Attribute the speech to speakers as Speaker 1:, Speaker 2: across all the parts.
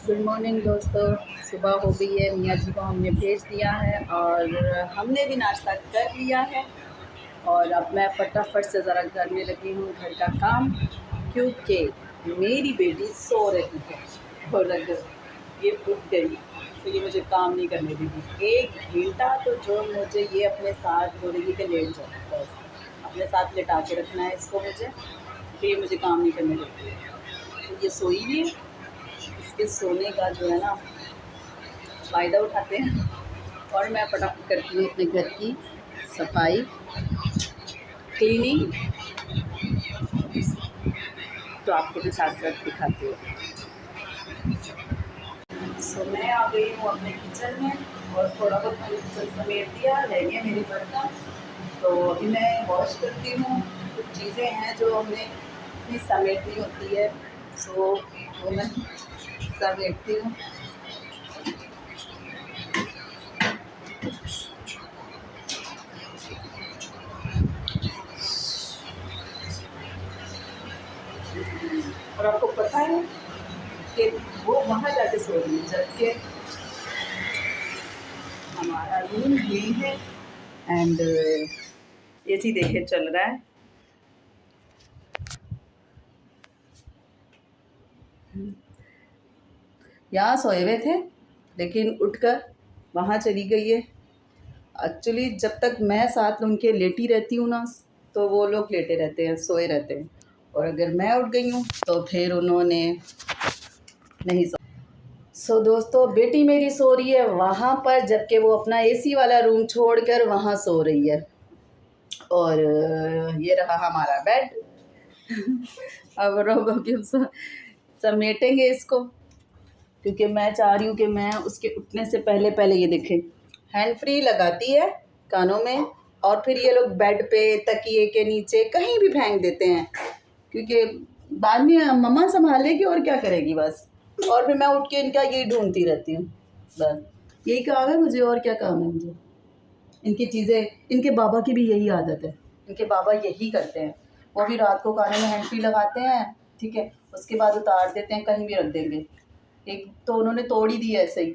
Speaker 1: Good morning दोस्तों। सुबह हो गई है, मियाँ जी को हमने भेज दिया है और हमने भी नाश्ता कर लिया है। और अब मैं फटाफट से ज़रा करने लगी हूँ घर का काम, क्योंकि मेरी बेटी सो रही है और अगर ये उठ गई तो ये मुझे काम नहीं करने देगी। 1 घंटा तो जो मुझे ये अपने साथ बोलेगी कि लेट जाओ, बस अपने साथ लेटा के रखना है इसको मुझे, तो ये मुझे काम नहीं करने देती है। तो ये सोई हुई है, इसके सोने का जो है ना फ़ायदा उठाते हैं और मैं फटाफट करती हूँ अपने घर की सफाई, क्लीनिंग। तो आपको भी साथ साथ दिखाती हूँ। सो मैं आ गई हूँ अपने किचन में और थोड़ा बहुत मैंने किचन समेट दिया, रह गया मेरे बर्तन, तो अभी मैं वॉश करती हूँ। कुछ चीज़ें हैं जो हमने अपनी समेटनी होती है, सो वो मैं समेटती हूँ। और आपको पता है कि वो वहाँ जाके सो रही है, जबकि हमारा रूम ये है एंड एसी देखे चल रहा है। यहाँ सोए हुए थे लेकिन उठकर वहाँ चली गई है। एक्चुअली जब तक मैं साथ उनके लेटी रहती हूँ ना, तो वो लोग लेटे रहते हैं, सोए रहते हैं, और अगर मैं उठ गई हूँ तो फिर उन्होंने नहीं सो दोस्तों, बेटी मेरी सो रही है वहाँ पर, जबकि वो अपना एसी वाला रूम छोड़कर वहाँ सो रही है। और ये रहा हमारा बेड। अब रोग अभी हम समेटेंगे इसको, क्योंकि मैं चाह रही हूँ कि मैं उसके उठने से पहले पहले ये देखें, हैंड फ्री लगाती है कानों में और फिर ये लोग बेड पे, तकिए के नीचे कहीं भी फेंक देते हैं, क्योंकि बाद में मम्मा संभालेगी और क्या करेगी बस। और फिर मैं उठ के इनका यही ढूंढती रहती हूँ, बस यही काम है मुझे, और क्या काम है मुझे। इनकी चीज़ें, इनके बाबा की भी यही आदत है, इनके बाबा यही करते हैं। वो भी रात को कानों में हैंड फ्री लगाते हैं, ठीक है, उसके बाद उतार देते हैं, कहीं भी रख देंगे। एक तो उन्होंने तोड़ ही दी ऐसे ही,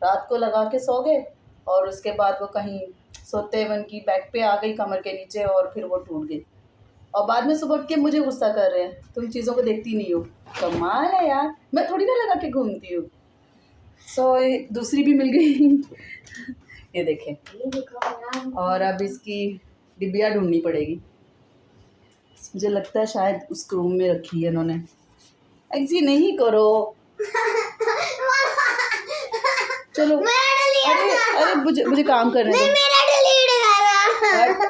Speaker 1: रात को लगा के सो गए और उसके बाद वो कहीं सोते हुए उनकी बैक पे आ गई, कमर के नीचे, और फिर वो टूट गई। और बाद में सुबह के मुझे गुस्सा कर रहे हैं, तुम चीज़ों को देखती नहीं हो। कमाल है यार, मैं थोड़ी ना लगा के घूमती हूँ। सो दूसरी भी मिल गई। ये देखें, और अब इसकी डिब्बिया ढूंढनी पड़ेगी। मुझे लगता है शायद उस रूम में रखी है इन्होंने। ऐसी नहीं करो, चलो। अरे अरे मुझे काम करने दो।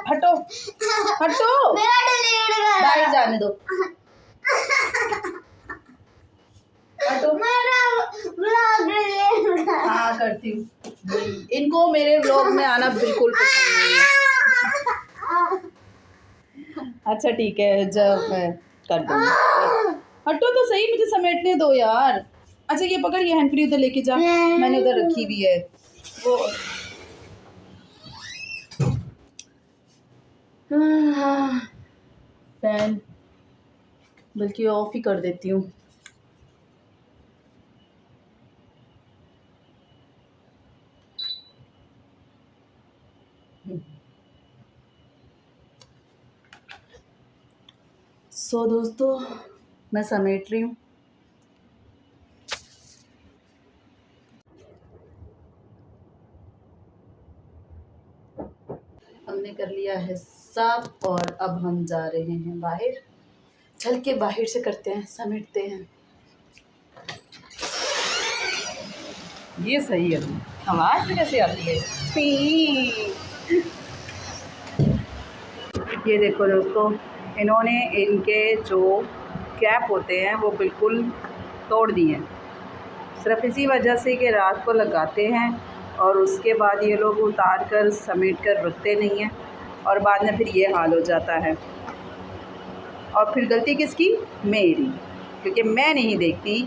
Speaker 1: हटो हटो, बाहर जाने दो, हटो। हाँ करती हूँ। इनको मेरे व्लॉग में आना बिल्कुल पसंद नहीं है। अच्छा ठीक है, जब मैं कर दूँगी। हटो तो सही, मुझे समेटने दो यार। अच्छा ये पकड़, ये हैंड फ्री उधर लेके जा, मैंने उधर रखी हुई है वो। फैन बल्कि ऑफ ही कर देती हूँ। सो दोस्तों, मैं समेट रही हूँ। हमने कर लिया है साफ और अब हम जा रहे हैं बाहर। चल के बाहर से करते हैं, समेटते हैं। ये सही है, आवाज़ भी कैसे आती है, पी। ये देखो दोस्तों, इन्होंने इनके जो कैप होते हैं वो बिल्कुल तोड़ दिए हैं, सिर्फ इसी वजह से कि रात को लगाते हैं और उसके बाद ये लोग उतार कर समेट कर रखते नहीं हैं, और बाद में फिर ये हाल हो जाता है। और फिर गलती किसकी? मेरी, क्योंकि मैं नहीं देखती।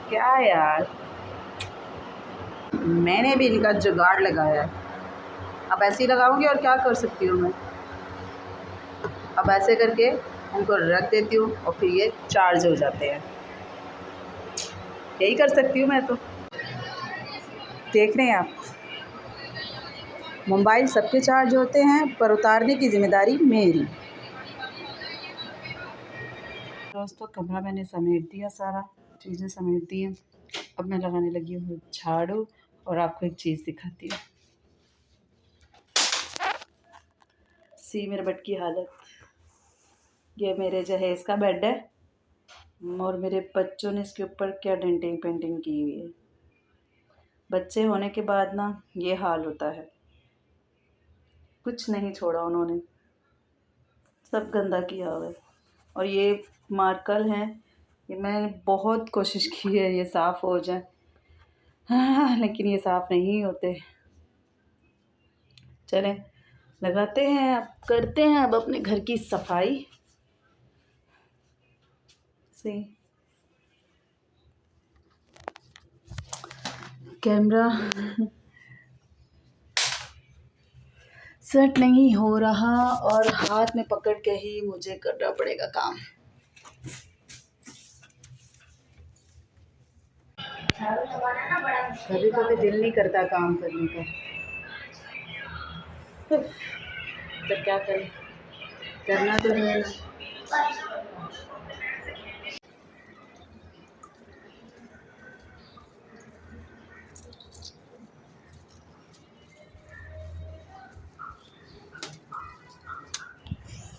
Speaker 1: क्या यार, मैंने भी इनका जुगाड़ लगाया है, अब ऐसे ही लगाऊंगी और क्या कर सकती हूँ मैं। अब ऐसे करके उनको रख देती हूँ और फिर ये चार्ज हो जाते हैं। यही कर सकती हूँ मैं तो। देख रहे हैं आप, मोबाइल सबके चार्ज होते हैं पर उतारने की ज़िम्मेदारी मेरी। दोस्तों कमरा मैंने समेट दिया, सारा चीज़ें समेट दी हैं। अब मैं लगाने लगी हूँ झाड़ू और आपको एक चीज़ दिखाती हूँ। सी मेरे बेड की हालत। ये मेरे जहेज़ का बेड है और मेरे बच्चों ने इसके ऊपर क्या डेंटिंग पेंटिंग की हुई है। बच्चे होने के बाद ना ये हाल होता है, कुछ नहीं छोड़ा उन्होंने, सब गंदा किया हुआ है। और ये मार्कर हैं, ये मैंने बहुत कोशिश की है ये साफ़ हो जाए, हाँ, लेकिन ये साफ़ नहीं होते। चलें लगाते हैं, अब करते हैं अब अपने घर की सफाई से। कैमरा सेट नहीं हो रहा और हाथ में पकड़ के ही मुझे करना पड़ेगा काम। कभी कभी दिल नहीं करता काम करने का, तो क्या करें, करना तो है ना।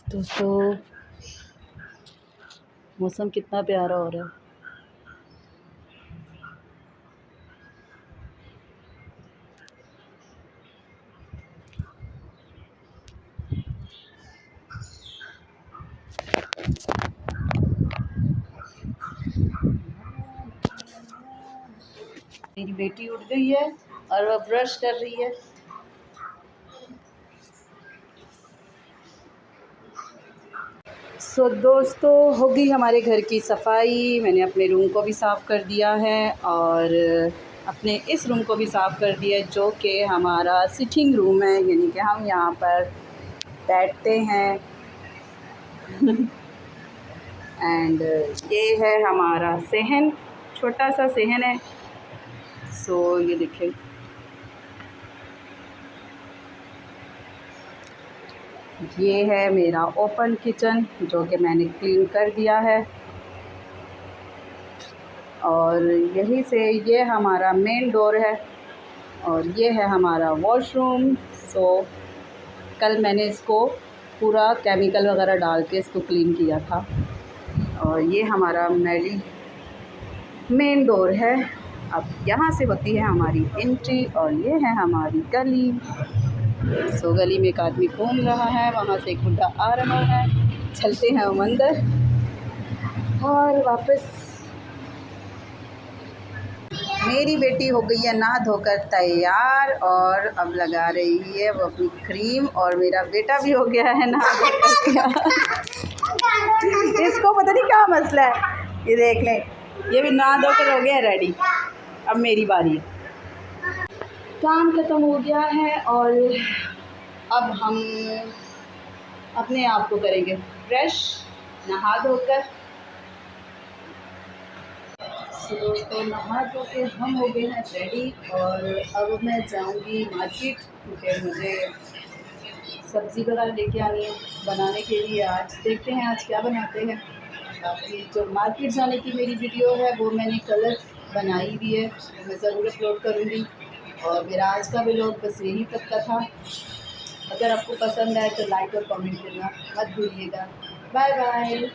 Speaker 1: दोस्तों मौसम कितना प्यारा हो रहा है। मेरी बेटी उठ गई है और वह ब्रश कर रही है। सो दोस्तों हो गई हमारे घर की सफाई। मैंने अपने रूम को भी साफ़ कर दिया है और अपने इस रूम को भी साफ़ कर दिया है, जो कि हमारा सिटिंग रूम है, यानी कि हम यहाँ पर बैठते हैं। एंड ये है हमारा सहन, छोटा सा सहन है। सो ये देखें, ये है मेरा ओपन किचन जो कि मैंने क्लीन कर दिया है। और यहीं से ये हमारा मेन डोर है और ये है हमारा वॉशरूम। सो कल मैंने इसको पूरा केमिकल वगैरह डाल के इसको क्लीन किया था। और ये हमारा मेन डोर है। अब यहाँ से होती है हमारी एंट्री और ये है हमारी गली। सो गली में एक आदमी घूम रहा है, वहाँ से एक बुड्ढा आ रहा है। चलते हैं हम अंदर और वापस। मेरी बेटी हो गई है नहा धोकर तैयार और अब लगा रही है वो अपनी क्रीम, और मेरा बेटा भी हो गया है नहा धोकर तैयार। इसको पता नहीं क्या मसला है, ये देख लें, ये भी नहा धोकर हो गया है रेडी। अब मेरी बारी है। काम ख़त्म हो गया है और अब हम अपने आप को करेंगे फ्रेश नहा धोकर। दोस्तों नहा धो के हम हो गए हैं रेडी और अब मैं जाऊंगी मार्केट, क्योंकि मुझे सब्ज़ी वगैरह लेके आनी है बनाने के लिए। आज देखते हैं आज क्या बनाते हैं। बाकी जो मार्केट जाने की मेरी वीडियो है वो मैंने कल बनाई हुई है, वो मैं ज़रूर अपलोड करूँगी। और मेरा आज का व्लॉग बस यही तक का था। अगर आपको पसंद आए तो लाइक और कमेंट करना मत भूलिएगा। Bye bye.